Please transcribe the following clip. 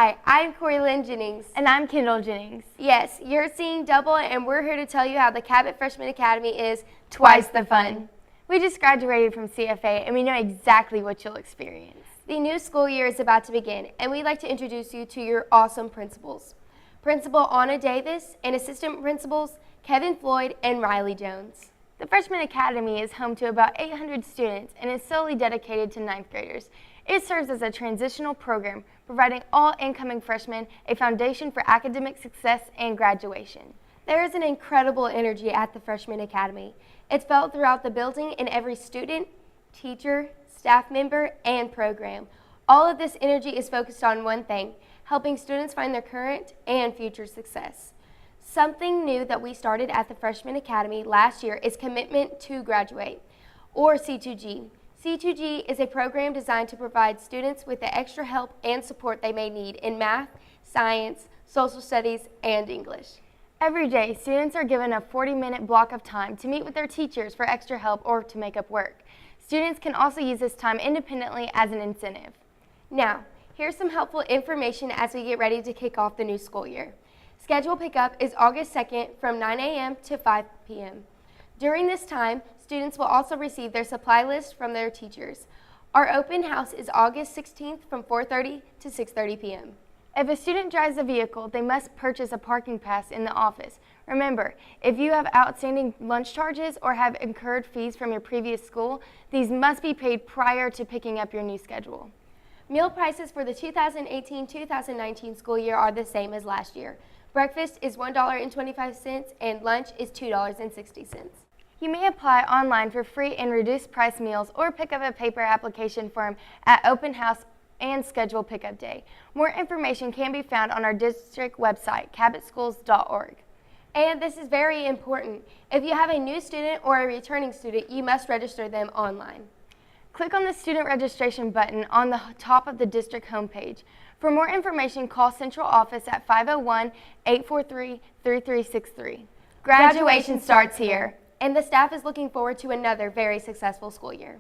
Hi, I'm Kory Lynn Jennings. And I'm Kendall Jennings. Yes, you're seeing double, and we're here to tell you how the Cabot Freshman Academy is Twice the fun. We just graduated from CFA, and we know exactly what you'll experience. The new school year is about to begin, and we'd like to introduce you to your awesome principals. Principal Anna Davis and assistant principals Kevin Floyd and Riley Jones. The Freshman Academy is home to about 800 students and is solely dedicated to ninth graders. It serves as a transitional program, providing all incoming freshmen a foundation for academic success and graduation. There is an incredible energy at the Freshman Academy. It's felt throughout the building in every student, teacher, staff member, and program. All of this energy is focused on one thing: helping students find their current and future success. Something new that we started at the Freshman Academy last year is Commitment to Graduate, or C2G. C2G is a program designed to provide students with the extra help and support they may need in math, science, social studies, and English. Every day, students are given a 40-minute block of time to meet with their teachers for extra help or to make up work. Students can also use this time independently as an incentive. Now, here's some helpful information as we get ready to kick off the new school year. Schedule pickup is August 2nd from 9 a.m. to 5 p.m. During this time, students will also receive their supply list from their teachers. Our open house is August 16th from 4:30 to 6:30 p.m. If a student drives a vehicle, they must purchase a parking pass in the office. Remember, if you have outstanding lunch charges or have incurred fees from your previous school, these must be paid prior to picking up your new schedule. Meal prices for the 2018-2019 school year are the same as last year. Breakfast is $1.25 and lunch is $2.60. You may apply online for free and reduced price meals or pick up a paper application form at open house and schedule pickup day. More information can be found on our district website, cabotschools.org. And this is very important. If you have a new student or a returning student, you must register them online. Click on the student registration button on the top of the district homepage. For more information, call Central Office at 501-843-3363. Graduation starts here, and the staff is looking forward to another very successful school year.